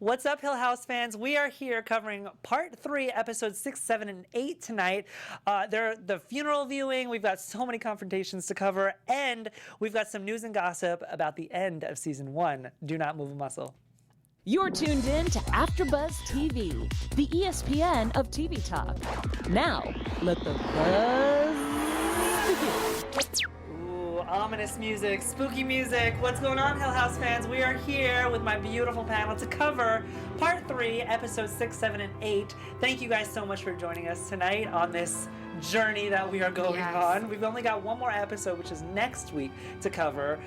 What's up, Hill House fans? We are here covering part 3, episodes 6, 7, and 8 tonight. They're the funeral viewing. We've got so many confrontations to cover, and we've got some news and gossip about the end of season 1. Do not move a muscle. You're tuned in to AfterBuzz TV, the ESPN of TV talk. Now, let the buzz begin. Ominous music, spooky music. What's going on, Hill House fans? We are here with my beautiful panel to cover part 3, episodes 6, 7, and 8. Thank you guys so much for joining us tonight on this journey that we are going on. We've only got one more episode, which is next week, to cover.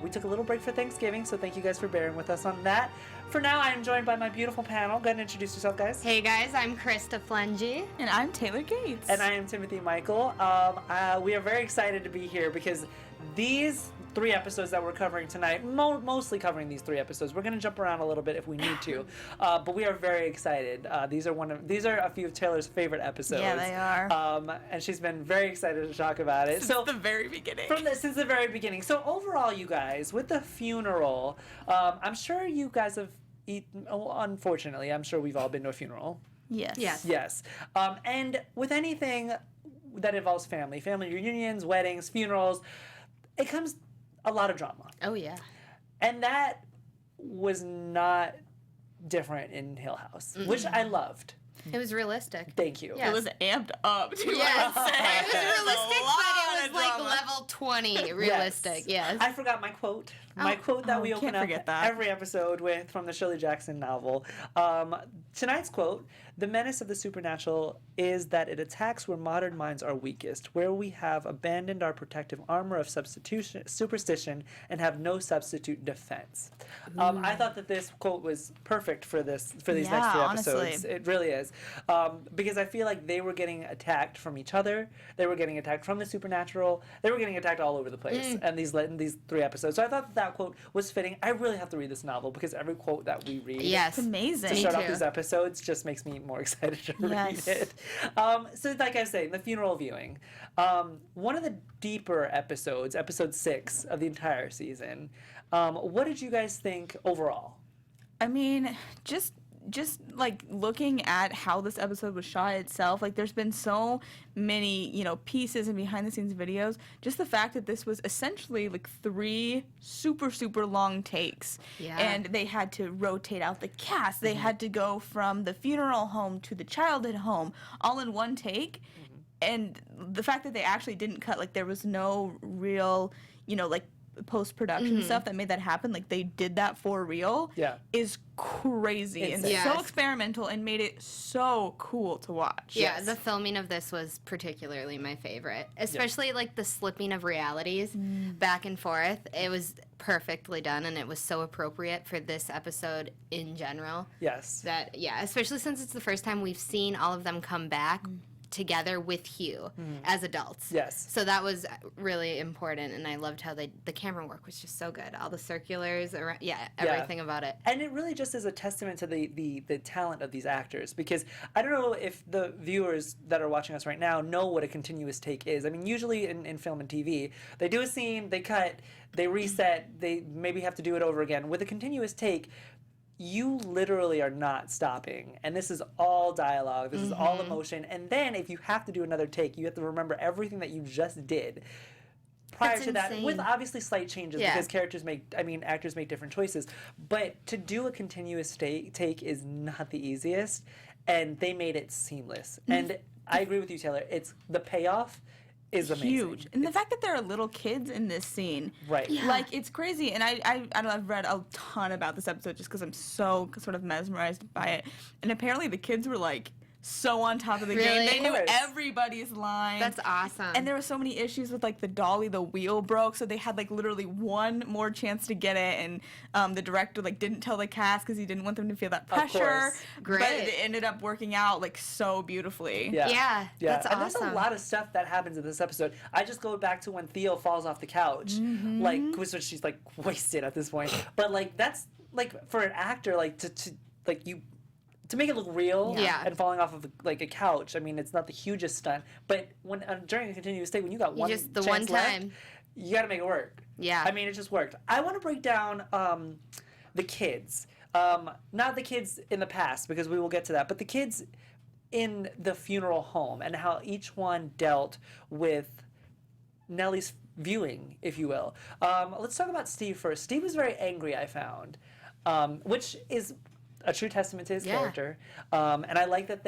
We took a little break for Thanksgiving, so thank you guys for bearing with us on that. For now, I am joined by my beautiful panel. Go ahead and introduce yourself, guys. Hey guys, I'm Krista Flengy. And I'm Taylor Gates. And I am Timothy Michael. We are very excited to be here because these 3 episodes that we're covering tonight, mostly covering these 3 episodes. We're going to jump around a little bit if we need to, but we are very excited. These are a few of Taylor's favorite episodes. Yeah, they are. And she's been very excited to talk about it. Since the very beginning. Since the very beginning. So overall, you guys, with the funeral, I'm sure you guys have unfortunately, I'm sure we've all been to a funeral. Yes. Yes. And with anything that involves family reunions, weddings, funerals, it comes a lot of drama. Oh, yeah. And that was not different in Hill House, which I loved. It was realistic. Thank you. Yes. It was amped up, too. Yes. It was realistic, but it was like drama. level 20 realistic. Yes. I forgot my quote. My quote that we open can't up forget that. every episode with from the Shirley Jackson novel. Tonight's quote: "The menace of the supernatural is that it attacks where modern minds are weakest, where we have abandoned our protective armor of superstition and have no substitute defense." I thought that this quote was perfect for these next 3 episodes. honestly. It really is, because I feel like they were getting attacked from each other. They were getting attacked from the supernatural. They were getting attacked all over the place, and in these 3 episodes. So I thought that quote was fitting. I really have to read this novel because every quote that we read, Yes. It's amazing. to Me start too. off these episodes, just makes me more excited to Yes. read it. So like I was saying, the funeral viewing, one of the deeper episodes, episode 6 of the entire season. What did you guys think overall? I mean, just like looking at how this episode was shot itself, like there's been so many, pieces and behind the scenes videos. Just the fact that this was essentially like 3 super long takes. Yeah. And they had to rotate out the cast. They had to go from the funeral home to the childhood home all in one take. And the fact that they actually didn't cut, like there was no real, like post-production stuff that made that happen, like they did that for real, is crazy and Insane. so Yes. experimental and made it so cool to watch. Yeah, the filming of this was particularly my favorite, especially like the slipping of realities back and forth. It was perfectly done, and it was so appropriate for this episode in general. Yes. That especially since it's the first time we've seen all of them come back together with Hugh as adults. Yes. So that was really important, and I loved how the camera work was just so good. All the circulars, everything about it. And it really just is a testament to the talent of these actors, because I don't know if the viewers that are watching us right now know what a continuous take is. I mean, usually in film and TV, they do a scene, they cut, they reset, they maybe have to do it over again. With a continuous take, you literally are not stopping, and this is all dialogue, this is all emotion, and then if you have to do another take, you have to remember everything that you just did prior That's to that, insane. with obviously slight changes, Yeah. because actors make different choices, but to do a continuous take is not the easiest, and they made it seamless. And I agree with you, Taylor, it's the payoff is amazing. Huge. And the fact that there are little kids in this scene. Right. Yeah. Like, it's crazy. And I don't know, I've read a ton about this episode just because I'm so sort of mesmerized by it. And apparently the kids were, like, so on top of the game. Really? They knew Of course. everybody's lines. That's awesome. And there were so many issues with, like, the dolly, the wheel broke, so they had, like, literally one more chance to get it, and the director, like, didn't tell the cast because he didn't want them to feel that pressure. course. Great. But it ended up working out, like, so beautifully. Yeah, that's and there's a awesome. lot of stuff that happens in this episode. I just go back to when Theo falls off the couch, like, which she's like wasted at this point. But like that's like for an actor, like to make it look real, Yeah. and falling off of like a couch. I mean, it's not the hugest stunt, but when during a continuous take, when you got one just the chance one left, time. you got to make it work. Yeah. I mean, it just worked. I want to break down the kids. Not the kids in the past, because we will get to that, but the kids in the funeral home and how each one dealt with Nellie's viewing, if you will. Let's talk about Steve first. Steve was very angry, I found, which is a true testament to his character. And I like that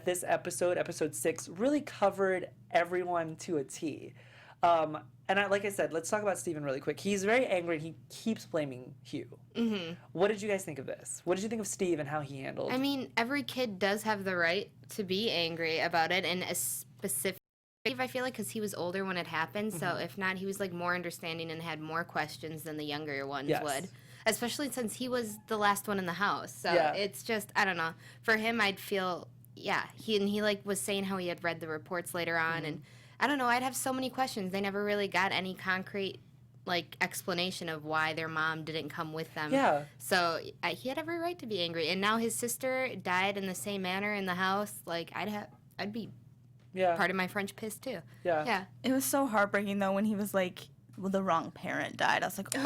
this episode 6, really covered everyone to a T. And like I said, let's talk about Steven really quick. He's very angry and he keeps blaming Hugh. Mm-hmm. What did you guys think of this? What did you think of Steve and how he handled? I mean, every kid does have the right to be angry about it, and a specific. I feel like because he was older when it happened, so if not, he was like more understanding and had more questions than the younger ones would. Especially since he was the last one in the house. So it's just, I don't know. For him, I'd feel, he like was saying how he had read the reports later on, and I don't know, I'd have so many questions. They never really got any concrete like explanation of why their mom didn't come with them. Yeah. So he had every right to be angry, and now his sister died in the same manner in the house. Like I'd be part of my French pissed too. Yeah. It was so heartbreaking though when he was like, well, the wrong parent died. I was like, that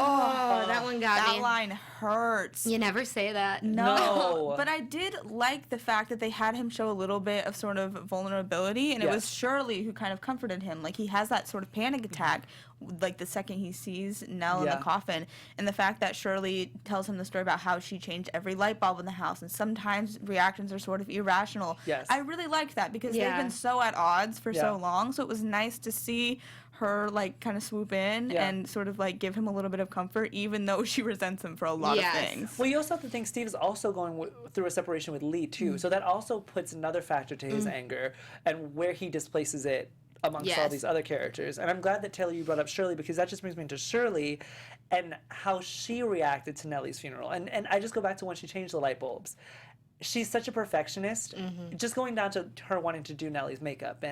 one got me. That line hurts. You never say that. No. But I did like the fact that they had him show a little bit of sort of vulnerability, and it was Shirley who kind of comforted him. Like, he has that sort of panic attack, like, the second he sees Nell in the coffin. And the fact that Shirley tells him the story about how she changed every light bulb in the house, and sometimes reactions are sort of irrational. Yes. I really liked that because they've been so at odds for so long, so it was nice to see her like kind of swoop in and sort of like give him a little bit of comfort, even though she resents him for a lot of things. Well, you also have to think Steve is also going through a separation with Lee too, so that also puts another factor to his anger and where he displaces it amongst all these other characters. And I'm glad that, Taylor, you brought up Shirley, because that just brings me into Shirley and how she reacted to Nellie's funeral. And I just go back to when she changed the light bulbs. She's such a perfectionist, just going down to her wanting to do Nellie's makeup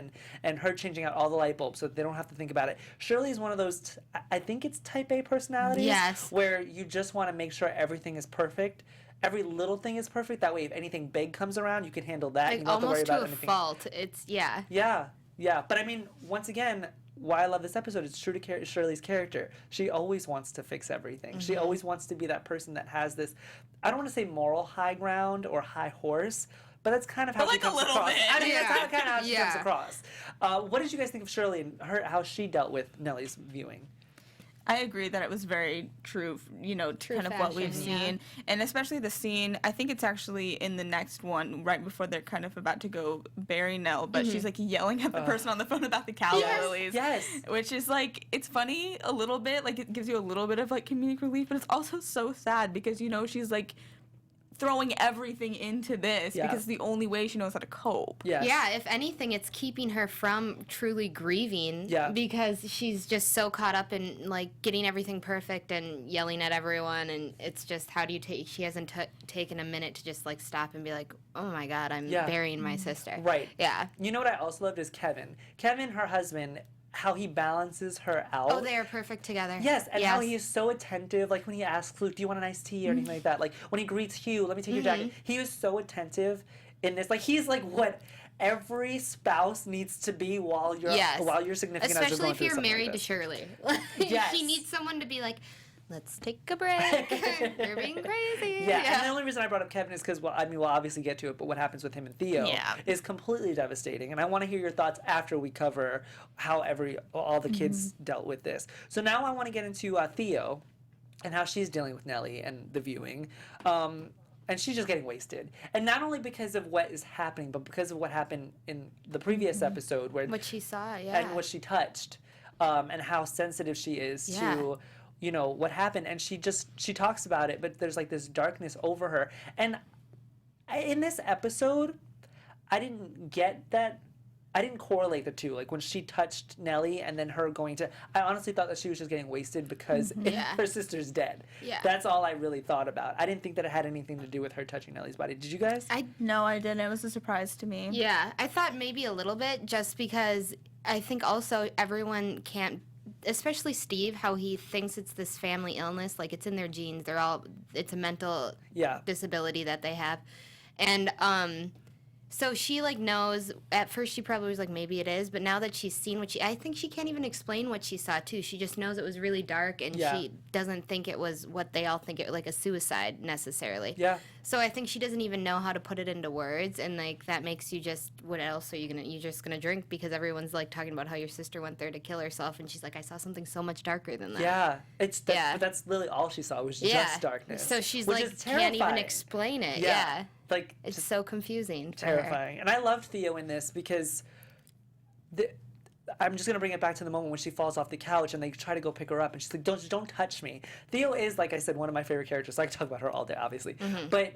and her changing out all the light bulbs so they don't have to think about it. Shirley is one of those, I think it's type A personalities, where you just want to make sure everything is perfect. Every little thing is perfect. That way, if anything big comes around, you can handle that. Like, you don't have to worry about anything. Almost to a fault. It's, Yeah. But I mean, once again, why I love this episode is true to Shirley's character. She always wants to fix everything. She always wants to be that person that has this, I don't want to say moral high ground or high horse, but that's kind of how she comes across. I mean, that's kind of how she comes across. What did you guys think of Shirley and how she dealt with Nellie's viewing? I agree that it was very true, kind of what we've seen. And especially the scene, I think it's actually in the next one, right before they're kind of about to go bury Nell, but she's like yelling at the person on the phone about the calla lilies. Yes. Which is like, it's funny a little bit, like it gives you a little bit of like comedic relief, but it's also so sad because, she's like throwing everything into this because it's the only way she knows how to cope. Yes. Yeah, if anything, it's keeping her from truly grieving because she's just so caught up in like getting everything perfect and yelling at everyone, and it's just, how do you take, she hasn't taken a minute to just like stop and be like, oh my God, I'm burying my sister. Right. Yeah. You know what I also loved is Kevin, her husband, how he balances her out. Oh, they are perfect together. Yes, and how he is so attentive. Like when he asks Luke, do you want an iced tea or anything like that? Like when he greets Hugh, let me take your jacket. He is so attentive in this. Like he's like what every spouse needs to be while your significant other is going through something like this. Especially if you're married to Shirley. She needs someone to be like, let's take a break. You're being crazy. And the only reason I brought up Kevin is because, we'll obviously get to it, but what happens with him and Theo is completely devastating. And I want to hear your thoughts after we cover how all the kids dealt with this. So now I want to get into Theo and how she's dealing with Nellie and the viewing. And she's just getting wasted. And not only because of what is happening, but because of what happened in the previous episode. What she saw, and what she touched. And how sensitive she is to what happened, and she talks about it, but there's like this darkness over her. And in this episode, I didn't get that. I didn't correlate the two. Like when she touched Nellie and then her going to, I honestly thought that she was just getting wasted because her sister's dead. Yeah. That's all I really thought about. I didn't think that it had anything to do with her touching Nellie's body. Did you guys? No, I didn't. It was a surprise to me. Yeah, I thought maybe a little bit, just because I think also everyone can't, especially Steve, how he thinks it's this family illness, like it's in their genes. It's a mental disability that they have. And So she like knows. At first, she probably was like, maybe it is. But now that she's seen I think she can't even explain what she saw too. She just knows it was really dark, and she doesn't think it was what they all think it like a suicide necessarily. Yeah. So I think she doesn't even know how to put it into words, and like that makes you just. What else are you gonna? You're just gonna drink because everyone's like talking about how your sister went there to kill herself, and she's like, I saw something so much darker than that. Yeah, but that's really all she saw was just darkness. So she's which like is can't even terrifying. explain it. Yeah. Like it's just so confusing. For her. terrifying. And I loved Theo in this because I'm just gonna bring it back to the moment when she falls off the couch and they try to go pick her up and she's like, don't touch me. Theo is, like I said, one of my favorite characters. I can talk about her all day, obviously. But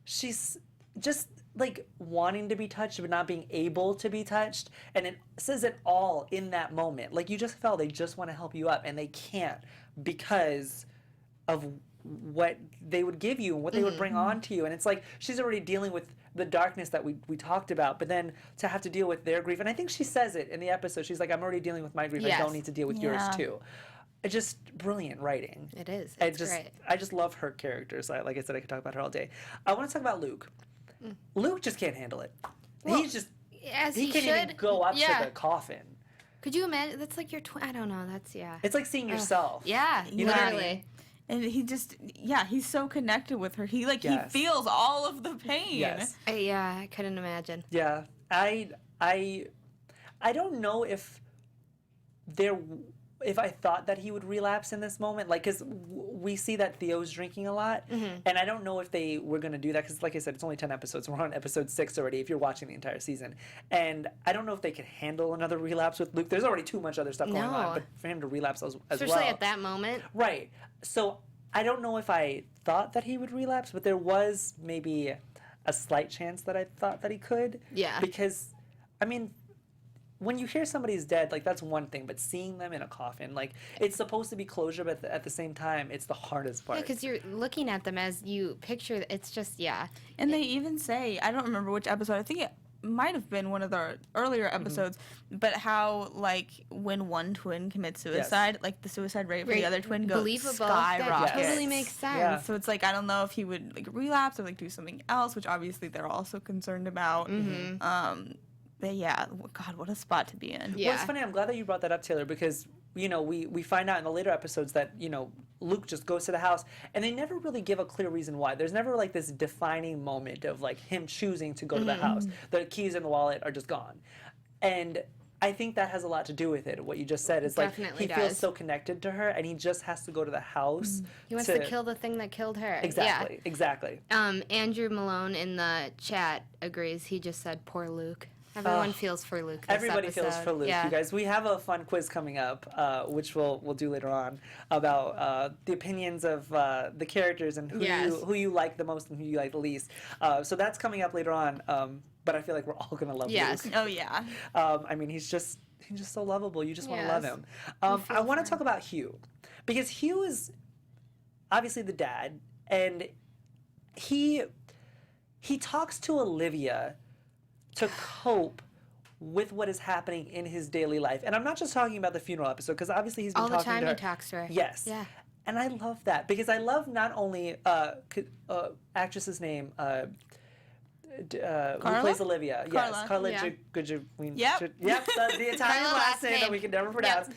she's just like wanting to be touched but not being able to be touched, and it says it all in that moment. Like you just felt they just want to help you up and they can't because of what they would give you and what they would bring on to you. And it's like she's already dealing with the darkness that we talked about, but then to have to deal with their grief. And I think she says it in the episode. She's like, I'm already dealing with my grief. I don't need to deal with yours too. It's just brilliant writing. It is. It's great. I just love her characters. Like I said, I could talk about her all day. I want to talk about Luke. Luke just can't handle it. Well, he can't even go up to the coffin. Could you imagine? That's like your twin. I don't know. That's It's like seeing yourself. Yeah, You know what I literally. mean? And he just, he's so connected with her. He he feels all of the pain. Yes. I couldn't imagine. Yeah. I don't know if I thought that he would relapse in this moment, like, because we see that Theo's drinking a lot, and I don't know if they were going to do that, because like I said, it's only 10 episodes. We're on episode 6 already if you're watching the entire season, and I don't know if they could handle another relapse with Luke. There's already too much other stuff going on, but for him to relapse as Especially well. at that moment. Right. So I don't know if I thought that he would relapse, but there was maybe a slight chance that I thought that he could. Yeah. Because, I mean, when you hear somebody's dead, like, that's one thing, but seeing them in a coffin, like, it's supposed to be closure, but at the same time, it's the hardest part. Yeah, because you're looking at them as you picture. It's just And they even say, I don't remember which episode. I think it might have been one of the earlier episodes, but how like when one twin commits suicide, like the suicide rate for the other twin goes skyrockets. That totally makes sense. Yeah. So it's like I don't know if he would like relapse or like do something else, which obviously they're also concerned about. But yeah, God, what a spot to be in. Yeah. Well, it's funny. I'm glad that you brought that up, Taylor, because we find out in the later episodes that Luke just goes to the house, and they never really give a clear reason why. There's never like this defining moment of like him choosing to go to the house. The keys in the wallet are just gone, and I think that has a lot to do with it. What you just said is like he feels so connected to her, and he just has to go to the house. He wants to kill the thing that killed her. Exactly. Yeah. Exactly. Andrew Malone in the chat agrees. He just said, "Poor Luke." Everyone feels for Luke. Everybody feels for Luke, you guys. We have a fun quiz coming up, which we'll do later on, about the opinions of the characters and who you like the most and who you like the least. So that's coming up later on. But I feel like we're all gonna love Luke. Oh yeah. I mean, he's just so lovable. You just want to love him. I want to talk about Hugh, because Hugh is obviously the dad, and he talks to Olivia to cope with what is happening in his daily life. And I'm not just talking about the funeral episode, because obviously he's been talking to her. All the time he talks to her. Yes. Yeah. And I love that, because I love not only actress's name, who plays Olivia. Carla. Yes, Carla Yeah. Gugino. Yep. Yep, the Italian Carla last last name that name. we can never pronounce.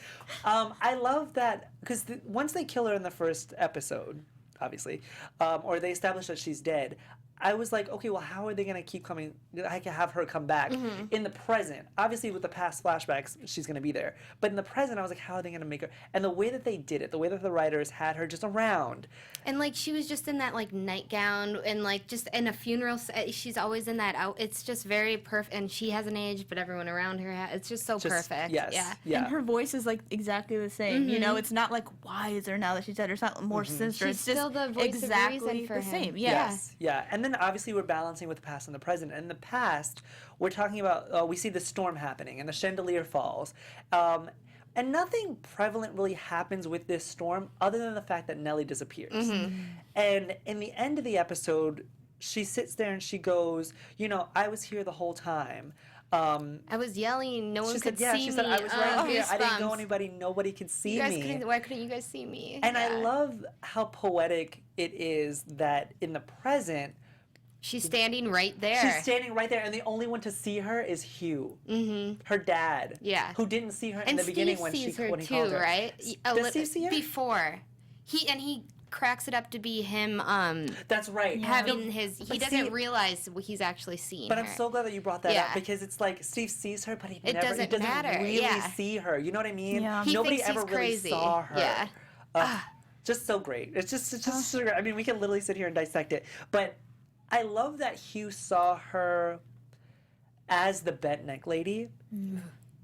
I love that, because once they kill her in the first episode, obviously, or they establish that she's dead, I was like, okay, well, how are they going to keep coming? I can have her come back in the present. Obviously, with the past flashbacks, she's going to be there. But in the present, I was like, how are they going to make her? And the way that they did it, the way that the writers had her just around. And like she was just in that like nightgown and like just in a funeral. She's always in that out. It's just very perfect. And she hasn't aged, but everyone around her has. It's just so perfect. Yes. Yeah. And her voice is like exactly the same. You know, it's not like wiser now that she's dead, or it's not more sinister. She's It's just still the voice of exactly reason for the him. same. Yes. Yeah. And then obviously we're balancing with the past and the present. And in the past, we're talking about, we see the storm happening and the chandelier falls. And nothing prevalent really happens with this storm other than the fact that Nellie disappears. And in the end of the episode, she sits there and she goes, I was here the whole time. I was yelling. No one could see me. She said, I was right here. I didn't know goosebumps. anybody. Nobody could see me. Why couldn't you guys see me? And I love how poetic it is that in the present, She's standing right there. She's standing right there, and the only one to see her is Hugh, her dad. Yeah. Who didn't see her in And the beginning Steve when sees her when he too, called her. right? Does Steve see her? Before. He cracks it up to be him That's right. having his... He But doesn't see- realize he's actually seeing But her. I'm so glad that you brought that Yeah. up, because it's like Steve sees her, but he It never doesn't he doesn't matter, really yeah. see her. You know what I mean? Yeah. He Nobody thinks ever he's really crazy. saw her. Yeah. Just so great. It's just so great. I mean, we can literally sit here and dissect it. But I love that Hugh saw her as the bent neck lady,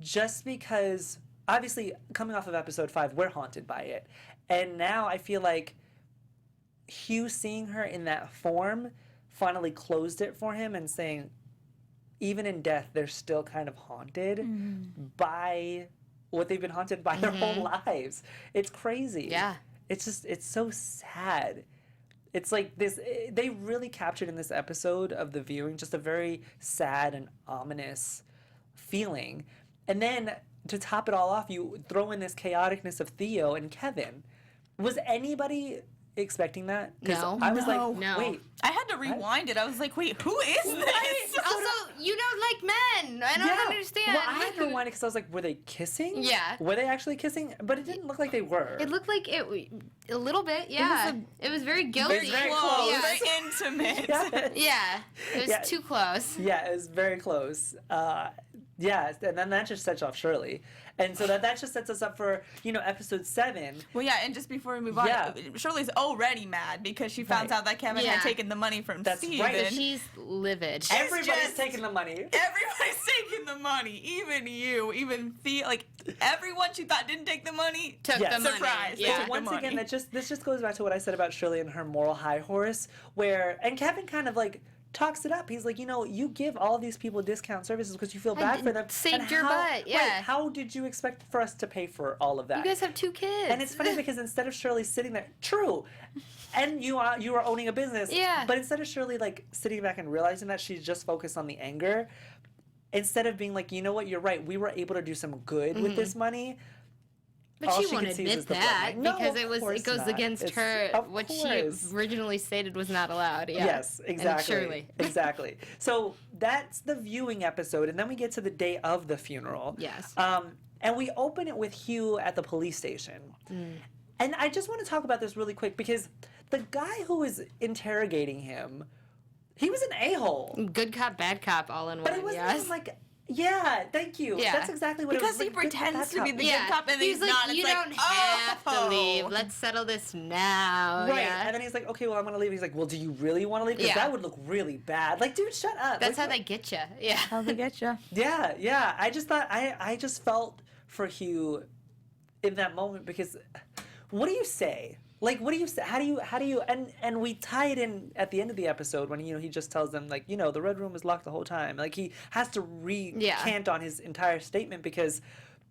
just because obviously coming off of episode 5, we're haunted by it, and now I feel like Hugh seeing her in that form finally closed it for him and saying, even in death, they're still kind of haunted by what they've been haunted by their whole lives. It's crazy. Yeah. It's so sad. It's like this, they really captured in this episode of the viewing just a very sad and ominous feeling. And then to top it all off, you throw in this chaoticness of Theo and Kevin. Was anybody expecting that? 'Cause No. I was No. like, No. wait. I had to rewind it. I was like, wait, who is this? Also, you don't like men. I don't understand. Well, I had to rewind it because I was like, were they kissing? Yeah. Were they actually kissing? But it didn't look like they were. It looked like a little bit, yeah. It was very guilty. It's very Close, close. Yeah. very intimate. Yes. Yeah, it was Yeah. too close. Yeah, it was very close. Yeah, and then that just sets off Shirley. And so that just sets us up for, episode 7. Well, yeah, and just before we move on, Yeah. Shirley's already mad because she found Right. out that Kevin Yeah. had taken the money from That's Steven. right. She's livid. Everybody's just- taking the money. Everybody's taking the money, even you, even Theo, like everyone she thought didn't take the money. Took Yes. the money. Surprise. Yeah. Took the Once again, money. this just goes back to what I said about Shirley and her moral high horse, and Kevin kind of like talks it up. He's like, you give all these people discount services because you feel bad for them. saved And your butt, right, yeah. how did you expect for us to pay for all of that? You guys have 2 kids. And it's funny because instead of Shirley sitting there, true, and you are owning a business, Yeah. but instead of Shirley like sitting back and realizing that she's just focused on the anger, instead of being like, you know what, you're right, we were able to do some good with this money. But all she she won't could see is admit the that blood. No, because of course it goes not. against It's- her of what course. she originally stated was not allowed. Yeah. Yes, exactly. And Shirley. Exactly. So that's the viewing episode, and then we get to the day of the funeral. Yes. And we open it with Hugh at the police station. And I just want to talk about this really quick because the guy who was interrogating him, he was an a-hole. Good cop, bad cop, all in But one. it wasn't Yes. even like, yeah, thank you. Yeah. That's exactly what Because it was. he like, good pretends cop, to bad be cop. the Yeah. good cop, and then He's like, not. It's you like, don't have to leave. oh. Let's settle this now. Right, Yeah. and then he's like, okay, well, I'm going to leave. He's like, well, do you really want to leave? Because Yeah. that would look really bad. Like, dude, shut up. That's Like, how they get you. Yeah. How they get you? Yeah. I just thought, I just felt for Hugh in that moment because what do you say? Like, what do you say? How do you, and we tie it in at the end of the episode when, he just tells them, like, the red room is locked the whole time. Like, he has to recant on his entire statement because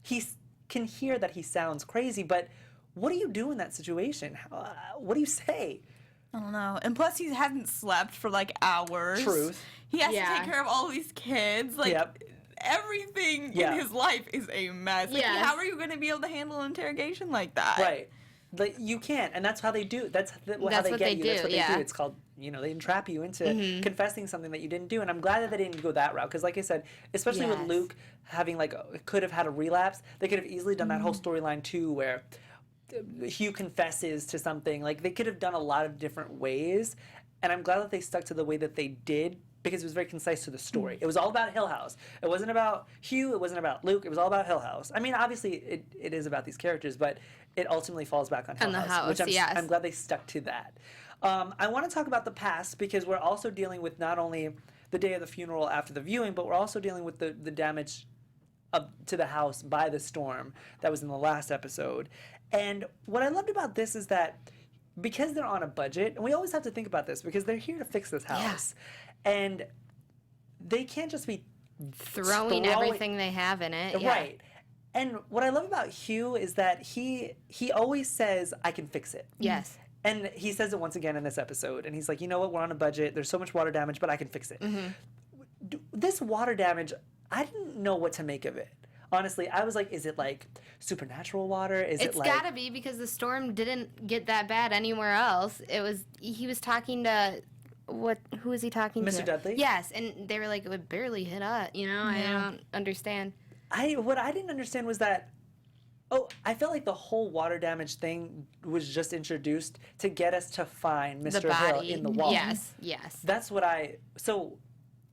he can hear that he sounds crazy, but what do you do in that situation? What do you say? I don't know. And plus, he hasn't slept for like hours. Truth. He has to Yeah. take care of all these kids. Like, Yep. everything Yeah. in his life is a mess. Like, Yes. how are you going to be able to handle an interrogation like that? Right. Like, you can't, and that's how they do. That's how they what get they you. That's do, what they yeah. do. It's called, they entrap you into confessing something that you didn't do. And I'm glad that they didn't go that route because, like I said, especially with Yes. Luke having could have had a relapse, they could have easily done that whole storyline too, where Hugh confesses to something. Like, they could have done a lot of different ways, and I'm glad that they stuck to the way that they did because it was very concise to the story. It was all about Hill House. It wasn't about Hugh. It wasn't about Luke. It was all about Hill House. I mean, obviously, it is about these characters, but it ultimately falls back on Hill On the House, house, which yes. I'm glad they stuck to that. I want to talk about the past because we're also dealing with not only the day of the funeral after the viewing, but we're also dealing with the damage to the house by the storm that was in the last episode. And what I loved about this is that because they're on a budget, and we always have to think about this because they're here to fix this house, and they can't just be Throwing everything they have in it. Yeah. right. And what I love about Hugh is that he always says, "I can fix it." Yes. And he says it once again in this episode, and he's like, "You know what? We're on a budget. There's so much water damage, but I can fix it." This water damage, I didn't know what to make of it. Honestly, I was like, is it like supernatural water? Is It's it like gotta be because the storm didn't get that bad anywhere else. He was talking to who is he talking to? Mr. Dudley? Yes, and they were like, it would barely hit us, you know? I don't understand. What I didn't understand was that, I felt like the whole water damage thing was just introduced to get us to find Mr. The Hill body. in the wall. Yes. That's what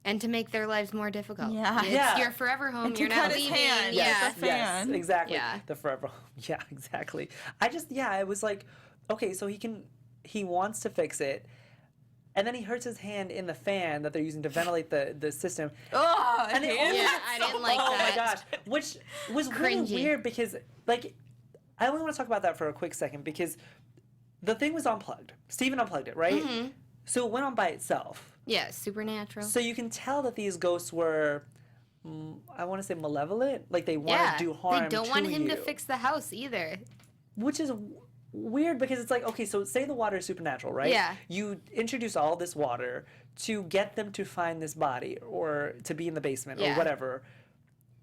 And to make their lives more difficult. Yeah. It's Yeah. your forever home. And You're to not cut his leaving. hand. Yeah. Yes. fan. exactly. Yeah. The forever home. Yeah, exactly. I was like, okay, so he wants to fix it. And then he hurts his hand in the fan that they're using to ventilate the system. Oh, And it only- Yeah, I didn't like Oh that. my gosh. Which was really Cringy. weird because, like, I only want to talk about that for a quick second because the thing was unplugged. Steven unplugged it, right? Mm-hmm. So it went on by itself. Yeah, supernatural. So you can tell that these ghosts were, I want to say malevolent. Like they want yeah, to do harm they don't want him you. to fix the house either. Which is weird because it's like, okay, so say the water is supernatural, right? Yeah. You introduce all this water to get them to find this body or to be in the basement or Yeah. whatever.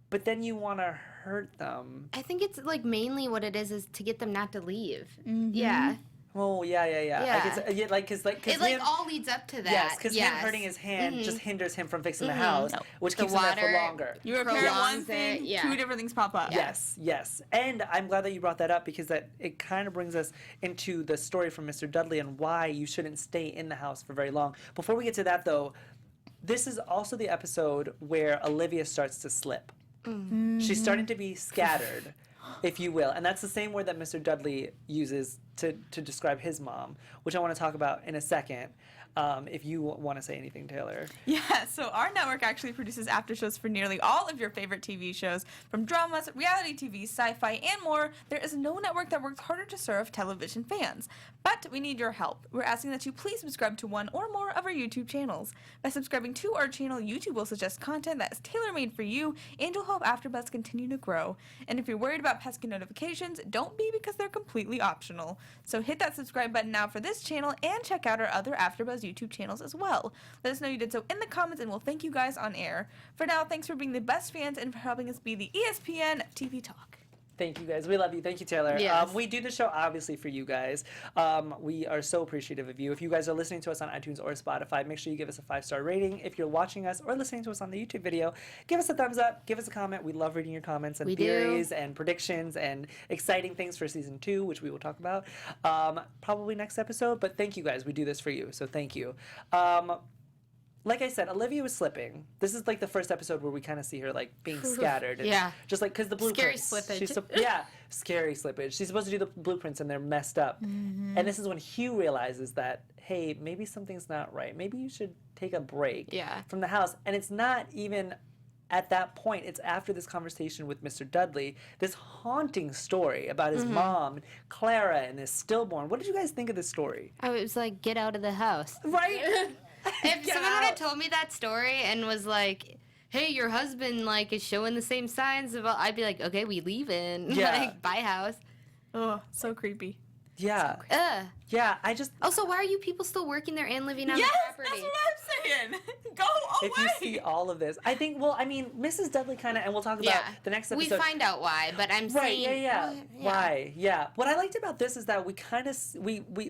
But then you want to hurt them. I think it's like mainly what it is to get them not to leave. Mm-hmm. Yeah. Oh, yeah. I guess, yeah, because It like all leads up to that. yes, because him hurting his hand just hinders him from fixing the house, which The keeps him there water- for longer. You repair one prolongs thing, it, yeah. 2 different things pop up. Yes. And I'm glad that you brought that up because that it kind of brings us into the story from Mr. Dudley and why you shouldn't stay in the house for very long. Before we get to that, though, this is also the episode where Olivia starts to slip. She's starting to be scattered, if you will. And that's the same word that Mr. Dudley uses to describe his mom, which I want to talk about in a second. If you want to say anything, Taylor. Yeah, so our network actually produces after shows for nearly all of your favorite TV shows, from dramas, reality TV, sci-fi, and more. There is no network that works harder to serve television fans. But we need your help. We're asking that you please subscribe to one or more of our YouTube channels. By subscribing to our channel, YouTube will suggest content that is tailor-made for you, and will help AfterBuzz continue to grow. And if you're worried about pesky notifications, don't be, because they're completely optional. So hit that subscribe button now for this channel, and check out our other AfterBuzz YouTube channels as well. Let us know you did so in the comments, and we'll thank you guys on air. For now, thanks for being the best fans and for helping us be the ESPN of TV Talk. Thank you, guys. We love you. Thank you, Taylor. Yes. We do the show, obviously, for you guys. We are so appreciative of you. If you guys are listening to us on iTunes or Spotify, make sure you give us a 5-star rating. If you're watching us or listening to us on the YouTube video, give us a thumbs up. Give us a comment. We love reading your comments and theories and predictions and exciting things for Season 2, which we will talk about probably next episode. But thank you, guys. We do this for you, so thank you. Like I said, Olivia was slipping. This is like the first episode where we kind of see her like being scattered. And Yeah. just like because the blueprints. slippage. Scary slippage. She's supposed to do the blueprints and they're messed up. And this is when Hugh realizes that, hey, maybe something's not right. Maybe you should take a break Yeah. from the house. And it's not even at that point. It's after this conversation with Mr. Dudley, this haunting story about his mom, Clara, and this stillborn. What did you guys think of this story? I was like, get out of the house. Right? If someone would have told me that story and was like, hey, your husband like is showing the same signs of, I'd be like, okay, we leaving. Yeah. Like, bye house. Oh, so creepy. Yeah. Ugh. Yeah, I just... Also, why are you people still working there and living on Yes, the that's property? what I'm saying. Go away. If you see all of this, I think, well, I mean, Mrs. Dudley kind of, and we'll talk about the next episode. We find out why, but I'm Right, saying... yeah. well, Why, yeah. What I liked about this is that we kind of,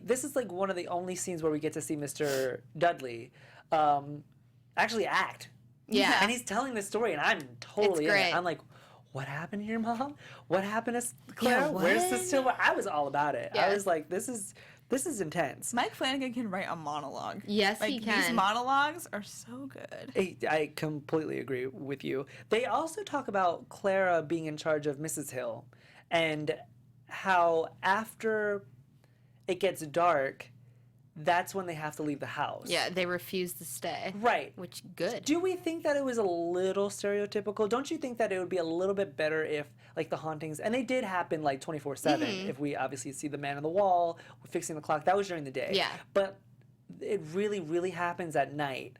this is like one of the only scenes where we get to see Mr. Dudley actually act. Yeah. And he's telling this story, and I'm totally in great. it. I'm like, what happened to your mom? What happened to Clara? Yeah, Where's the what? silver? I was all about it. I Yeah. was like, this is intense. Mike Flanagan can write a monologue. Yes, like, he These can. monologues are so good. I completely agree with you. They also talk about Clara being in charge of Mrs. Hill and how after it gets dark, that's when they have to leave the house. Yeah, they refuse to stay. Right. Which, good. Do we think that it was a little stereotypical? Don't you think that it would be a little bit better if, like, the hauntings, and they did happen, like, 24/7, if we obviously see the man on the wall, fixing the clock, that was during the day. Yeah. But it really, really happens at night.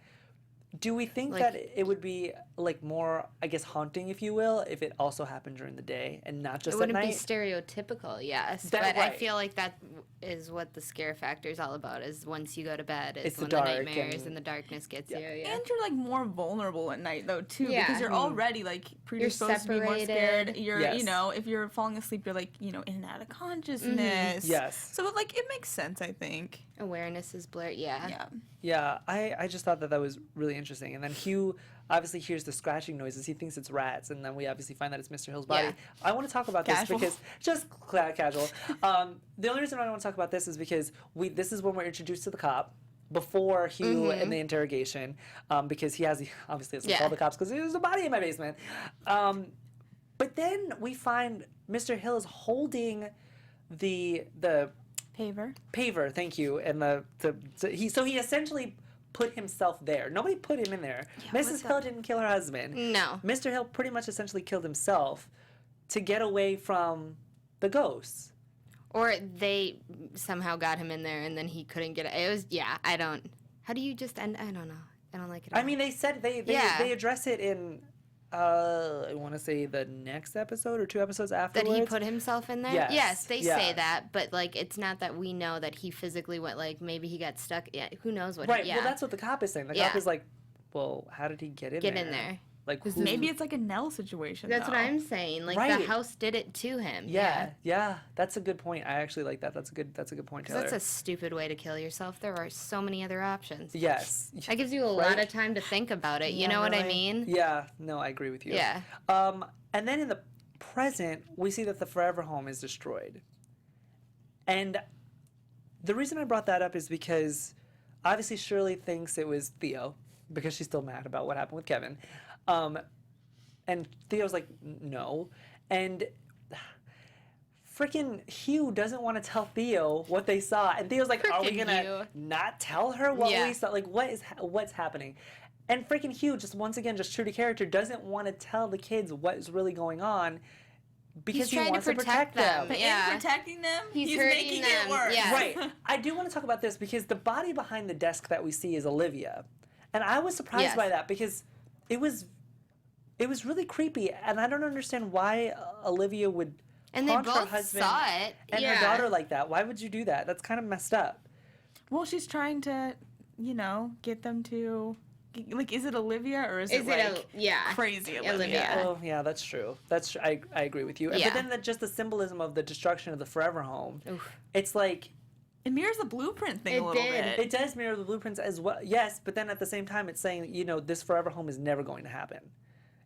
Do we think Like- that it would be, like, more, I guess, haunting, if you will, if it also happened during the day and not just It wouldn't at be night? stereotypical, yes. That- but I right. feel like that is what the scare factor is all about, is once you go to bed, It's is the when dark the nightmares and- and the darkness gets you. Yeah. And you're like more vulnerable at night though too, Yeah. because you're already like predisposed to be more scared. separated. You're, Yes. you know, if you're falling asleep, you're like, you know, in and out of consciousness. Yes. So like it makes sense, I think. Awareness is blurred. Yeah. Yeah, I just thought that was really interesting. And then Hugh obviously hears the scratching noises. He thinks it's rats, and then we obviously find that it's Mr. Hill's body. Yeah. I want to talk about Casual. this because just casual. The only reason I want to talk about this is because this is when we're introduced to the cop before Hugh in the interrogation, because he obviously has to call the cops because there's a body in my basement. But then we find Mr. Hill is holding the paver, thank you, and he essentially put himself there. Nobody put him in there. Mrs. Hill didn't kill her husband. No. Mr. Hill pretty much essentially killed himself to get away from the ghosts. Or they somehow got him in there and then he couldn't get it. It was, how do you just end? I don't know. I don't like it. I mean, they said they address it in, I want to say the next episode or 2 episodes afterwards. That he put himself in there? Yes. They say that, but, like, it's not that we know that he physically went, like, maybe he got stuck. Yeah, who knows what. Right, well, that's what the cop is saying. The cop is like, well, how did he get in there? Get in there. Like, Maybe it's like a Nell situation. That's though. what I'm saying. Like, the house did it to him. Yeah, that's a good point. I actually like that. That's a good point, Taylor. That's a stupid way to kill yourself. There are so many other options. Yes. That gives you a lot of time to think about it. You know what I mean? Yeah, no, I agree with you. Yeah. And then in the present, we see that the Forever Home is destroyed. And the reason I brought that up is because obviously Shirley thinks it was Theo because she's still mad about what happened with Kevin. And Theo's like, no. And freaking Hugh doesn't want to tell Theo what they saw. And Theo's like, are we going to not tell her what we saw? Like, what's happening? And freaking Hugh, just once again, just true to character, doesn't want to tell the kids what's really going on because he wants to protect them. But in protecting them, he's making them. it worse. Yeah. Right. I do want to talk about this because the body behind the desk that we see is Olivia. And I was surprised by that because it was really creepy, and I don't understand why Olivia would and they haunt her both husband saw it. and her daughter like that. Why would you do that? That's kind of messed up. Well, she's trying to, get them to, like, is it Olivia or is it like crazy Olivia? Oh, yeah, that's true. I agree with you. Yeah. But then just the symbolism of the destruction of the Forever Home. It's like it mirrors the blueprint thing a little bit. It does mirror the blueprints as well. Yes, but then at the same time, it's saying this Forever Home is never going to happen.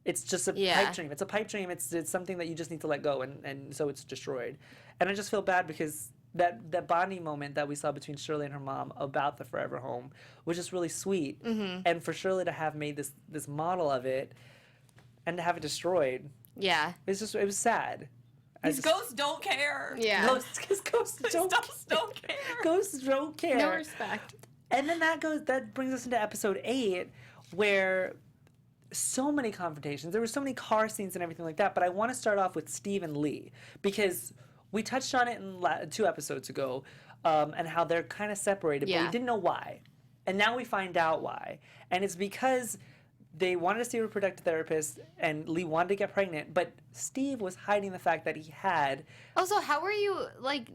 It's just a pipe dream. It's a pipe dream. It's something that you just need to let go, and so it's destroyed. And I just feel bad because that bonding moment that we saw between Shirley and her mom about the Forever Home was just really sweet. Mm-hmm. And for Shirley to have made this model of it and to have it destroyed, it was sad. These ghosts don't care. Yeah. Ghosts don't care. Ghosts don't care. No respect. And then that brings us into episode 8, where so many confrontations. There were so many car scenes and everything like that. But I want to start off with Steve and Lee because we touched on it in 2 episodes ago, and how they're kind of separated, but we didn't know why. And now we find out why. And it's because they wanted to see a reproductive therapist, and Lee wanted to get pregnant, but Steve was hiding the fact that he had. Also, how are you, like,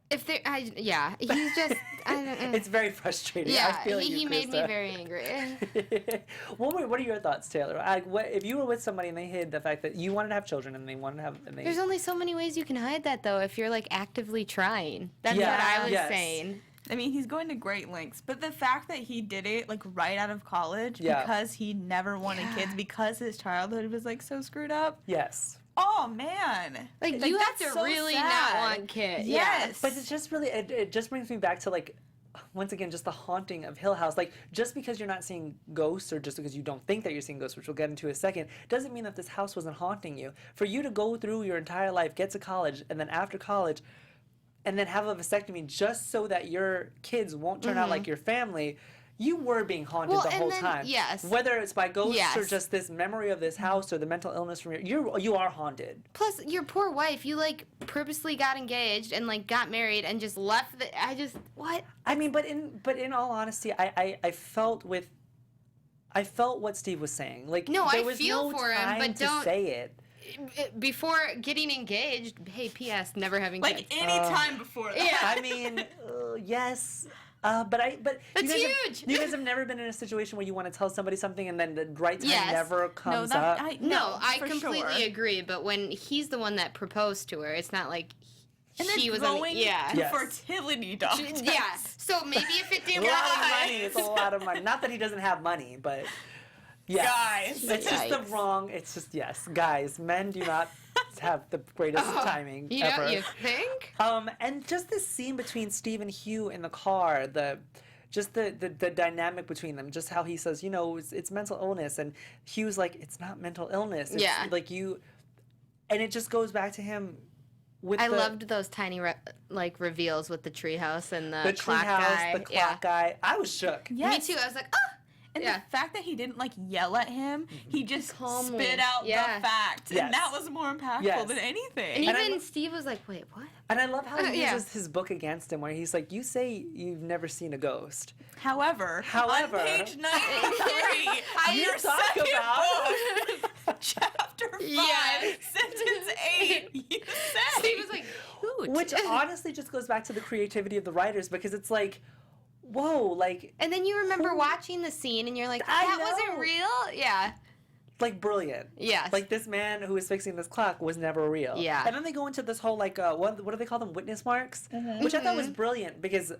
if there, he's just, It's very frustrating. Yeah, I feel he made me very angry. What are your thoughts, Taylor? If you were with somebody and they hid the fact that you wanted to have children and they wanted to have, There's only so many ways you can hide that, though, if you're, like, actively trying. That's what I was saying. I mean, he's going to great lengths, but the fact that he did it, like, right out of college because he never wanted kids, because his childhood was, like, so screwed up. Yes. Oh, man. Like you have to so really sad. not want kids. Yes. But it's just really, it just brings me back to, like, once again, just the haunting of Hill House. Like, just because you're not seeing ghosts or just because you don't think that you're seeing ghosts, which we'll get into in a second, doesn't mean that this house wasn't haunting you. For you to go through your entire life, get to college, and then after college, and then have a vasectomy just so that your kids won't turn out like your family, you were being haunted the whole time. Yes. Whether it's by ghosts or just this memory of this house or the mental illness from you are haunted. Plus, your poor wife, you, like, purposely got engaged and, like, got married and just left what? I mean, but in all honesty, I felt what Steve was saying. Like, No, there I was feel no for him, time but to don't- say it. Before getting engaged, hey, P.S., never having kids. Like, any time before that. Yeah. I mean, yes. But That's you huge. You guys have never been in a situation where you want to tell somebody something and then the right time Yes. never comes up. No, I for completely sure. agree. But when he's the one that proposed to her, it's not like And then he was on going the, yeah. to Yes. fertility doctors. Yeah. So maybe if it A didn't lot of work. money. It's a lot of money. Not that he doesn't have money, but yeah. Guys. It's just the Yikes. wrong. It's just yes, guys. Men do not have the greatest timing You ever. know, you think? And just this scene between Steve and Hugh in the car, the dynamic between them, just how he says, you know, it's mental illness, and Hugh's like, it's not mental illness. It's Yeah. like you, and it just goes back to him. With I loved those tiny reveals with the treehouse and the, the clock treehouse, guy. the clock guy. I was shook. Yes. Me too. I was like, oh. And Yeah. the fact that he didn't like yell at him, he just Calmly. spit out Yeah. the fact, Yes. and that was more impactful Yes. than anything. And And I even lo- Steve was like, wait, what? And I love how he Yeah. uses his book against him, where he's like, "You say you've never seen a ghost." However, on page 93, You your talk second about- book, chapter 5, Yeah. sentence 8, you say. Steve was like, huge. Which honestly just goes back to the creativity of the writers, because it's like, whoa, like and then you remember watching the scene and you're like, I that know. wasn't real? Yeah. brilliant. Yes. Like this man who was fixing this clock was never real. Yeah. And then they go into this whole like what do they call them, witness marks, which I thought was brilliant, because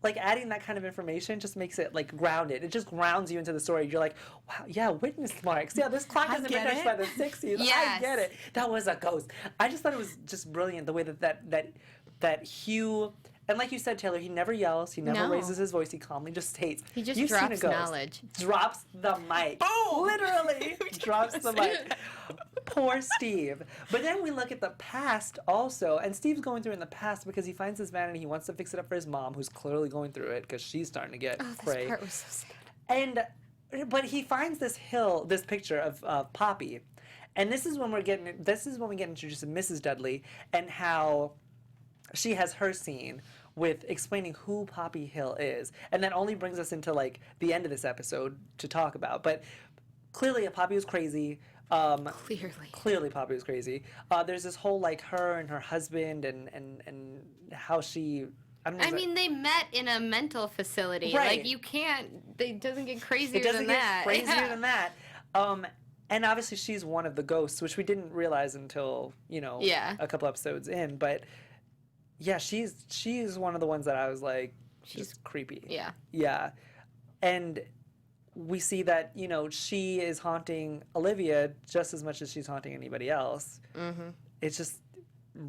like adding that kind of information just makes it like grounded. It just grounds you into the story. You're like, wow, yeah, witness marks. Yeah, this clock I isn't get managed it. by the 60s. I Yes. get it. That was a ghost. I just thought it was just brilliant the way that Hugh. And like you said, Taylor, he never yells. He never No. raises his voice. He calmly just states, He just "You've seen a drops ghost." knowledge. Drops the mic. Boom! Literally drops the mic. Poor Steve. But then we look at the past also, and Steve's going through in the past because he finds this van and he wants to fix it up for his mom, who's clearly going through it because she's starting to get This cray. part was so sad. But he finds this picture of Poppy, and this is when we get introduced to Mrs. Dudley and how she has her scene with explaining who Poppy Hill is, and that only brings us into like the end of this episode to talk about. But clearly, Poppy was crazy. Clearly, Poppy was crazy. There's this whole like her and her husband and how she. I don't know. I mean, they met in a mental facility. Right. Like, you can't, it doesn't get crazier it doesn't than get that. crazier Yeah. than that. And obviously, she's one of the ghosts, which we didn't realize until Yeah. a couple episodes in. But yeah, she's one of the ones that I was like, she's creepy. Yeah. Yeah. And we see that, she is haunting Olivia just as much as she's haunting anybody else. Mm-hmm. It's just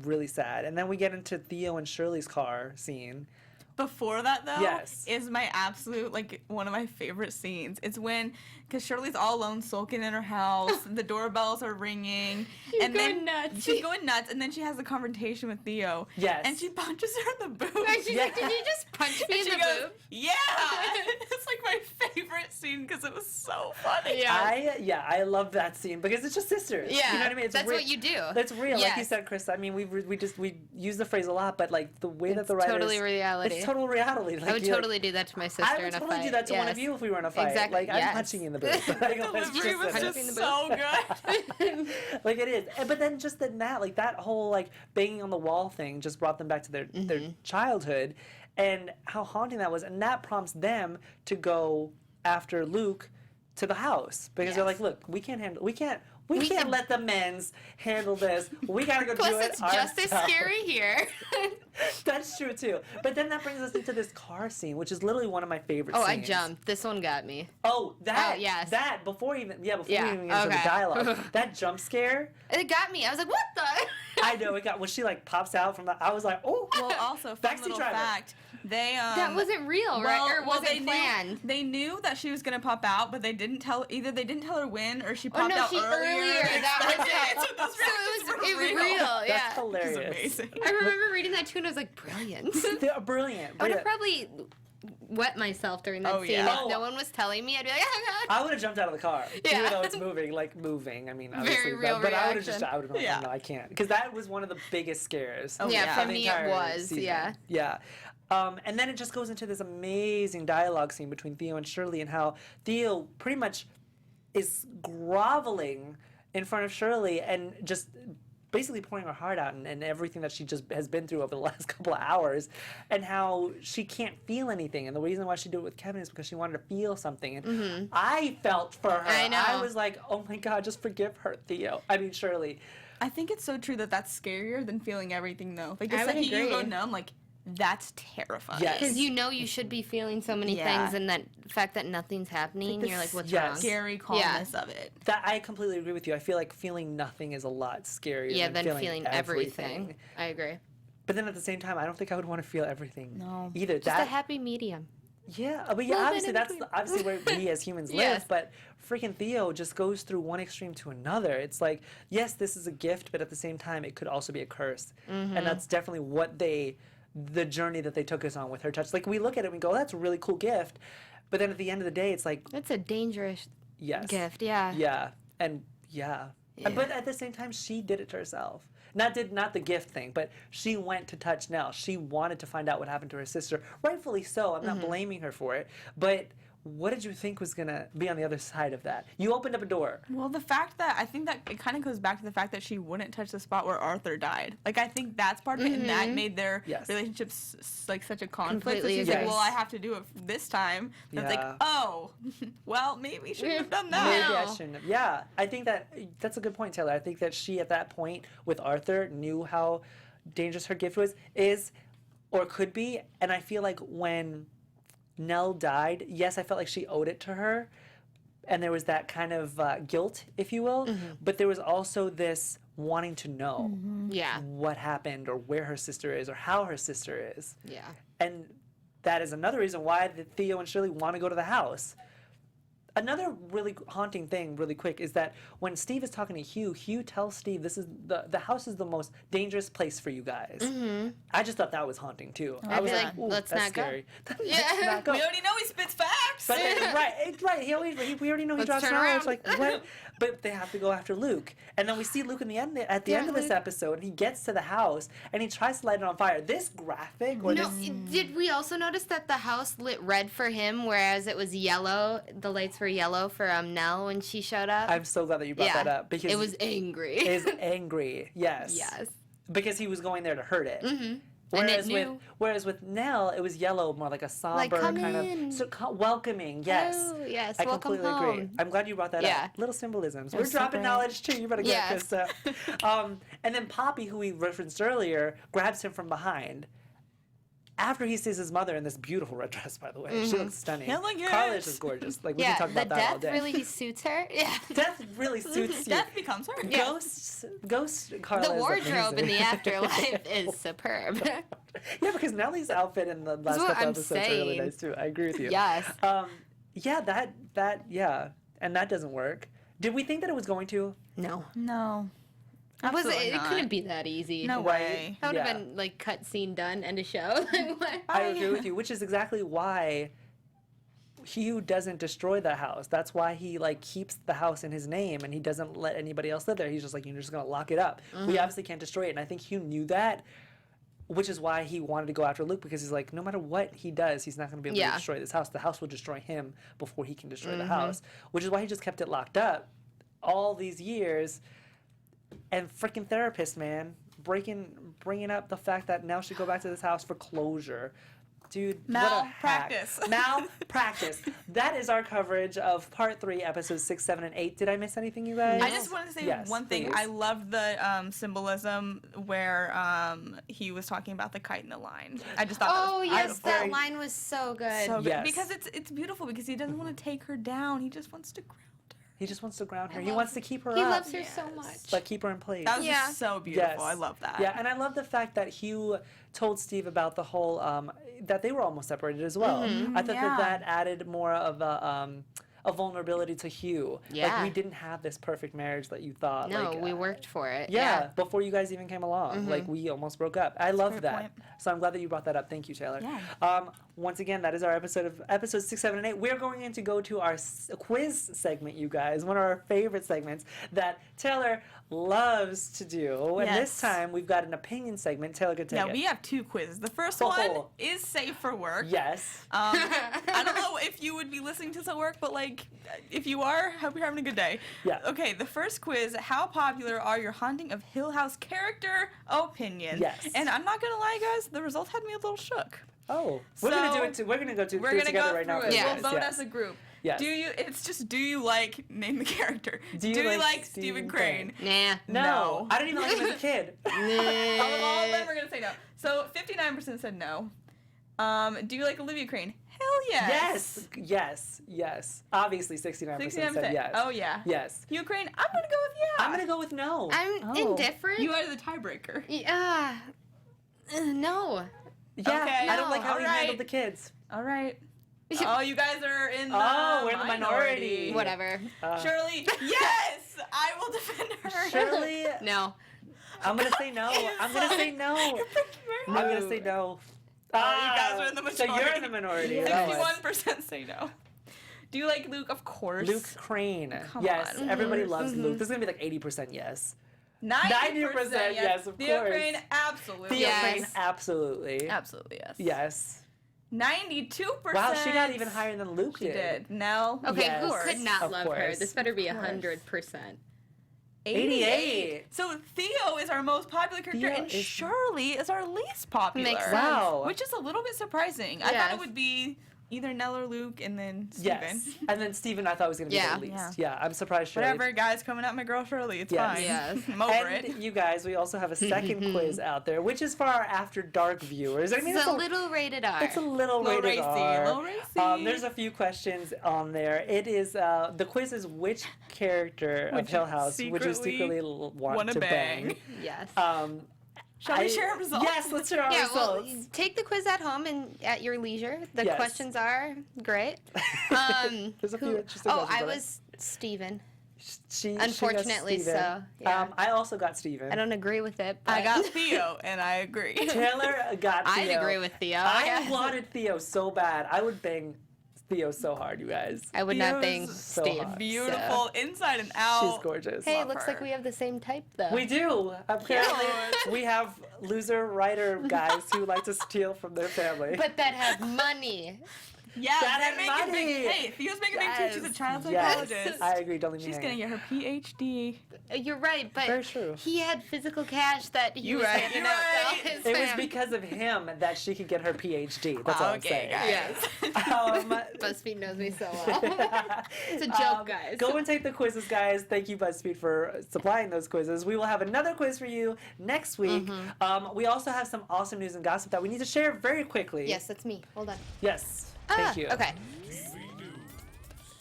really sad. And then we get into Theo and Shirley's car scene. Before that, though, Yes. is my absolute, like, one of my favorite scenes. It's when, because Shirley's all alone, sulking in her house, the doorbells are ringing. She's going nuts. She's going nuts, and then she has a confrontation with Theo. Yes. And she punches her in the boob. And she's like, did you just punch me in And the she goes, boob? yeah! It's like my favorite scene because it was so funny. Yeah. I love that scene because it's just sisters. Yeah. You know what I mean? It's That's real. what you do. That's real. Like you Yes. said, Krista. I mean, we use the phrase a lot, but like the way that the writers. totally reality. It's total reality. Like, I would you're totally do that to my sister I in would a totally fight. do that to one of Yes. you if we were in a fight. Exactly, Like, I'm yes. punching you in the boob. Like, let's Delivery just was say- just so good. like it is. But then just that whole like banging on the wall thing just brought them back to their childhood and how haunting that was. And that prompts them to go after Luke to the house because they're like, look, we can't let the men's handle this. We gotta go Plus, do it it's just as ourselves. scary here. That's true too. But then that brings us into this car scene, which is literally one of my favorite Oh, scenes. I jumped. This one got me. Oh, that. Oh, yes. That before we even Yeah, get into the okay. dialogue. That jump scare. It got me. I was like, what the? I know it got when she like pops out from the. I was like, oh. Well, also, fun Backseat little driver. fact, they That wasn't real, right? Or was they it planned? They knew that she was gonna pop out, but they didn't tell. Either they didn't tell her when, or she popped Oh, no, out she earlier. That was it. So those reactions were it was real. That's Yeah. hilarious. It's amazing. I remember reading that too, and I was like, brilliant. They're brilliant. I would have brilliant. probably wet myself during that Oh, scene. yeah. If no one was telling me, I'd be like, oh, I would have jumped out of the car, Yeah. even though it's moving. I mean, obviously, real but I would have reaction. I would have been like, Yeah. no, I can't, because that was one of the biggest scares. Oh, yeah, yeah. for of the me entire it was. season. Yeah. Yeah. And then it just goes into this amazing dialogue scene between Theo and Shirley, and how Theo pretty much is groveling in front of Shirley and just basically pouring her heart out and everything that she just has been through over the last couple of hours, and how she can't feel anything. And the reason why she did it with Kevin is because she wanted to feel something. And I felt for her. I know. I was like, oh my God, just forgive her, Theo. I mean, Shirley. I think it's so true that that's scarier than feeling everything, though. Like, the I would second you agree. go numb, like, that's terrifying. Yes. Because you know you should be feeling so many Yeah. things, and that fact that nothing's happening, the you're like, what's yes. wrong? Scary calmness of it. That I completely agree with you. I feel like feeling nothing is a lot scarier Yeah, than than feeling everything. I agree. But then at the same time, I don't think I would want to feel everything No. either. Just a happy medium. Yeah, but Little yeah, bit obviously in that's between. obviously where we as humans live. Yes. But freaking Theo just goes through one extreme to another. It's like, yes, this is a gift, but at the same time, it could also be a curse. Mm-hmm. And that's definitely what the journey that they took us on with her touch. Like we look at it and we go, that's a really cool gift, but then at the end of the day, it's like, That's a dangerous yes, gift, yeah. yeah, and yeah. Yeah. But at the same time, she did it to herself. Not the gift thing, but she went to touch Nell. She wanted to find out what happened to her sister. Rightfully so. I'm not blaming her for it. But what did you think was going to be on the other side of that? You opened up a door. Well, the fact that I think that it kind of goes back to the fact that she wouldn't touch the spot where Arthur died. Like, I think that's part of it, and that made their Yes. relationship like such a conflict. So Completely she's agree. like, well, I have to do it this time. And it's Yeah. like, oh, well, maybe we shouldn't have done that. Maybe I No. shouldn't have. Yeah, I think that's a good point, Taylor. I think that she, at that point with Arthur, knew how dangerous her gift is, or could be. And I feel like when Nell died, yes, I felt like she owed it to her. And there was that kind of guilt, if you will. But there was also this wanting to know Yeah. what happened or where her sister is or how her sister is. Yeah. And that is another reason why Theo and Shirley want to go to the house. Another really haunting thing, really quick, is that when Steve is talking to Hugh, Hugh tells Steve, "This is the house is the most dangerous place for you guys." I just thought that was haunting too. I I'd was be like, like, "Ooh, let's that's not go." scary." Yeah. Let's not go. We already know he spits facts. But right. We already know he Let's drops turn knowledge. around. Like what? But they have to go after Luke, and then we see Luke in the end. At the Yeah, end of this Luke. episode, he gets to the house and he tries to light it on fire. This graphic, or No, this, did we also notice that the house lit red for him, whereas it was yellow? The lights were yellow for Nell when she showed up. I'm so glad that you brought that up because it was angry. is angry. Yes. Yes. Because he was going there to hurt it. Mm-hmm. And it knew. Whereas with Nell, it was yellow, more like a somber come kind in. of welcoming. Yes. Oh, yes. I Welcome completely agree. home. I'm glad you brought that Yeah. up. Little symbolisms. It We're was so dropping great. knowledge too. You better get Yes. Krista. And then Poppy, who we referenced earlier, grabs him from behind. After he sees his mother in this beautiful red dress, by the way, she looks stunning. Elegant. Carla is just gorgeous. Like we Yeah, can talk the about that all death day. really suits her. Yeah. Death really suits you. Death becomes her. Yeah. Ghost Carla The is wardrobe in amazing. the afterlife is superb. Yeah, because Nellie's outfit in the last what couple I'm episodes are really saying. nice too. I agree with you. Yes. Yeah, and that doesn't work. Did we think that it was going to? No. No. It not. couldn't be that easy. No Right. way. That would have Yeah. been like cut scene done, end of show. Like, what? I agree with you, which is exactly why Hugh doesn't destroy the house. That's why he like keeps the house in his name and he doesn't let anybody else live there. He's just like, you're just gonna lock it up. We obviously can't destroy it, and I think Hugh knew that. Which is why he wanted to go after Luke, because he's like, no matter what he does, he's not going to be able to Yeah. destroy this house. The house will destroy him before he can destroy the house. Which is why he just kept it locked up all these years. And freaking therapist, man, bringing up the fact that Nell should go back to this house for closure. Dude, what a hack. Malpractice. Malpractice. That is our coverage of part 3, episodes 6, 7, and 8. Did I miss anything, you guys? I just wanted to say Yes, one thing. please. I loved the symbolism where he was talking about the kite in the line. I just thought Oh that was yes, beautiful. that line was so good. So good. Yes. Because it's beautiful because he doesn't want to take her down. He just wants to ground her. He just wants to ground her. He wants to keep her He up. loves her so much. But keep her in place. That was Yeah. just so beautiful. Yes. I love that. Yeah, and I love the fact that Hugh told Steve about the whole that they were almost separated as well. I thought Yeah. that added more of a vulnerability to Hugh. Like Yeah. we didn't have this perfect marriage that you thought. No, like, we worked for it. Yeah, before you guys even came along. Like we almost broke up. I love great that. point. So I'm glad that you brought that up. Thank you, Taylor. Yeah. Once again, that is our episodes 6, 7, and 8. We're going to go to our quiz segment, you guys. One of our favorite segments that Taylor loves to do. And this Yes. time we've got an opinion segment. Taylor could take Yeah, it. we have 2 quizzes. The first Oh. one is safe for work. Yes. I don't know if you would be listening to some work, but like, if you are, hope you're having a good day. Yeah. Okay, the first quiz: how popular are your Haunting of Hill House character opinions? Yes. And I'm not gonna lie, guys, the result had me a little shook. Oh, we're gonna do So, it. We're gonna go to We're do it gonna together go right now. through for it. you Yeah. guys. We'll vote Yes. as a group. Yes. Do you like name the character? Do you like Stephen Stephen Crane? Nah. No. I don't even like him as a kid. All of them are gonna say no. So 59% said no. Do you like Olivia Crane? Hell yes. Yes. Obviously, 69% said yes. Oh yeah. Yes. Hugh Crane. I'm gonna go with yeah. I'm gonna go with no. I'm indifferent. You are the tiebreaker. Yeah. No. Yeah. Okay. I don't like how All he right. handled the kids. All right. Oh, you guys are in the we're in the minority. Whatever. Shirley, yes, I will defend her. Shirley, No. I'm gonna say no. I'm gonna say no. I'm gonna say no. You guys are in the majority. So you're in the minority. That was- 61% say no. Do you like Luke? Of course. Luke Crane. Come Yes, on. everybody loves Luke. This is gonna be like 80% yes. 90% yes, of Theo course. Crane, absolutely. Theo Yes. Crane, absolutely. Absolutely, yes. Yes. 92%. Wow, she got even higher than Luke She did. Nell. Okay, Yes, who could not of love her? course. This better be Of course. 100%. 88. So Theo is our most popular character, Theo and is- Shirley is our least popular. Makes sense. Wow. Which is a little bit surprising. I thought Yes. it would be either Nell or Luke, and then Steven. Yes. And then Steven, I thought was going to be Yeah. the least. Yeah, I'm surprised Shirley. Whatever, guys, coming at my girl Shirley. It's Yes. fine. Yes. I'm over And it. you guys, we also have a second quiz out there, which is for our After Dark viewers. I mean, It's a little rated R. It's a little Little rated racy, R. little racy. There's a few questions on there. It is the quiz is which character Would of Hill you House would you secretly secretly want wanna to bang? bang? Yes. Shall we share our results? Yes, let's share our Yeah, well, results. take the quiz at home and at your leisure. The Yes. questions are great. There's a few interesting Oh, questions I on it. was Steven. She Unfortunately got Steven. so, yeah. I also got Steven. I don't agree with it, but I got Theo, and I agree. Taylor got Theo. I'd agree with Theo. I yeah. wanted Theo so bad. I would bang Theo so hard, you guys. I would not bang Theo's so Steve. hot. Beautiful inside and out. She's gorgeous. Hey, it Love looks her. like we have the same type, though. We do. Apparently, Cute. we have loser writer guys who like to steal from their family. But that have money. Yeah, That they're and making money. big. Hey, Theo's making big too. She's a Yes. child Yes, psychologist. I agree. Don't leave me She's hanging. gonna get her PhD. You're right, but Very true. he had physical cash that he You was right, handing you out to all right. his It was fam. because of him that she could get her PhD. That's all I'm Okay, saying. guys. Yes. BuzzFeed knows me so well. It's a joke, guys. Go and take the quizzes, guys. Thank you, BuzzFeed, for supplying those quizzes. We will have another quiz for you next week. We also have some awesome news and gossip that we need to share very quickly. Yes, that's me. Hold on. Yes. Thank you. Okay.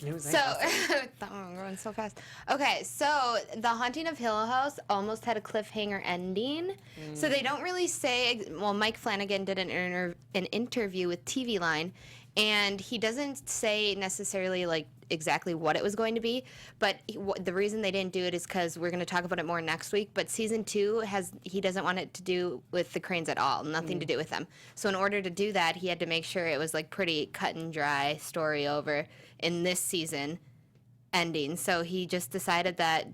News and So, gossip. I'm going so fast. Okay, so The Haunting of Hill House almost had a cliffhanger ending. So they don't really say. Well, Mike Flanagan did an interview with TV Line, and he doesn't say necessarily like exactly what it was going to be. But the reason they didn't do it is because we're going to talk about it more next week. But season 2 he doesn't want it to do with the Cranes at all, nothing to do with them. So in order to do that, he had to make sure it was like pretty cut and dry story over in this season ending. So he just decided that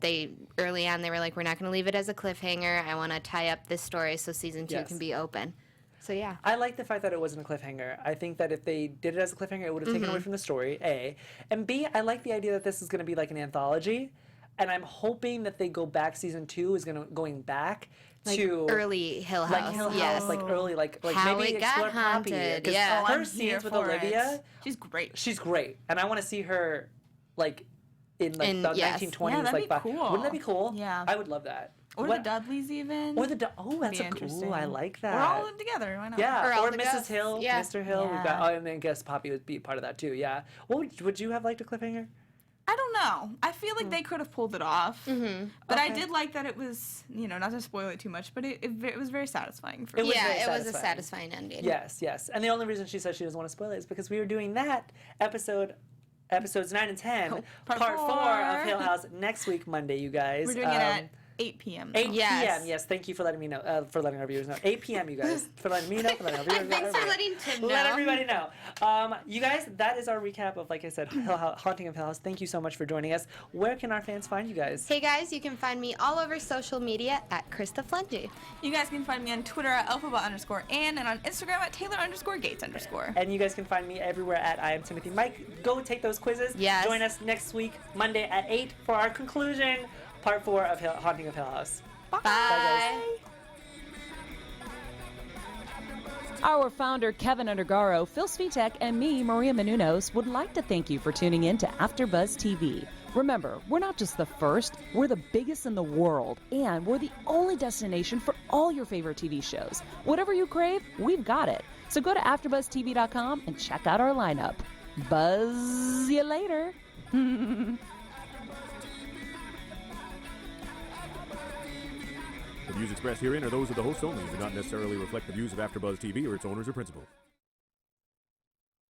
early on they were like, we're not going to leave it as a cliffhanger. I want to tie up this story so season 2 Yes. can be open. So yeah. I like the fact that it wasn't a cliffhanger. I think that if they did it as a cliffhanger, it would have taken away from the story, A. And B, I like the idea that this is going to be like an anthology. And I'm hoping that they go back, season 2 is going back Like to early Hill House. like Hill yes. House, like early, like How maybe it got explore Poppy. haunted, 'Cause yeah. her I'm here scenes with for it. Olivia, She's great. she's great, and I want to see her like in like In- the yes. 1920s. Yeah, that'd like be back- cool. Wouldn't that be cool? Yeah. I would love that. Or What- the Dudleys even. Or the that's Be a interesting. cool. I like that. We're all in together. Why not? Yeah, Or all or the Mrs. ghosts. Hill, Yeah. Mr. Hill. We've got, Yeah. oh, and then I guess Poppy would be part of that too. Yeah. What would you have liked a cliffhanger? I don't know. I feel like they could have pulled it off. Mm-hmm. But I Okay. did like that it was, not to spoil it too much, but it was very satisfying for It me. was Yeah, very it was a satisfying. satisfying ending. Yes, yes. And the only reason she said she doesn't want to spoil it is because we were doing that episodes 9 and 10, part 4 of Hill House next week, Monday, you guys. We're doing it at 8 p.m. 8 Yes. p.m. Yes, thank you for letting me know. For letting our viewers know. 8 p.m. You guys, for letting me know. For letting our viewers know. Thanks for everybody. letting Tim know. Let everybody know. You guys, that is our recap of, like I said, Haunting of Hill House. Thank you so much for joining us. Where can our fans find you guys? Hey guys, you can find me all over social media at Krista Flengy. You guys can find me on Twitter at alphabet_Ann and on Instagram at Taylor_Gates_. And you guys can find me everywhere at I am Timothy Mike. Go take those quizzes. Yes. Join us next week, Monday at 8 for our conclusion, part 4 of Haunting of Hill House. Bye. Bye, guys. Our founder, Kevin Undergaro, Phil Svitek, and me, Maria Menounos, would like to thank you for tuning in to AfterBuzz TV. Remember, we're not just the first, we're the biggest in the world, and we're the only destination for all your favorite TV shows. Whatever you crave, we've got it. So go to AfterBuzzTV.com and check out our lineup. Buzz you later. The views expressed herein are those of the hosts only and do not necessarily reflect the views of AfterBuzz TV or its owners or principals.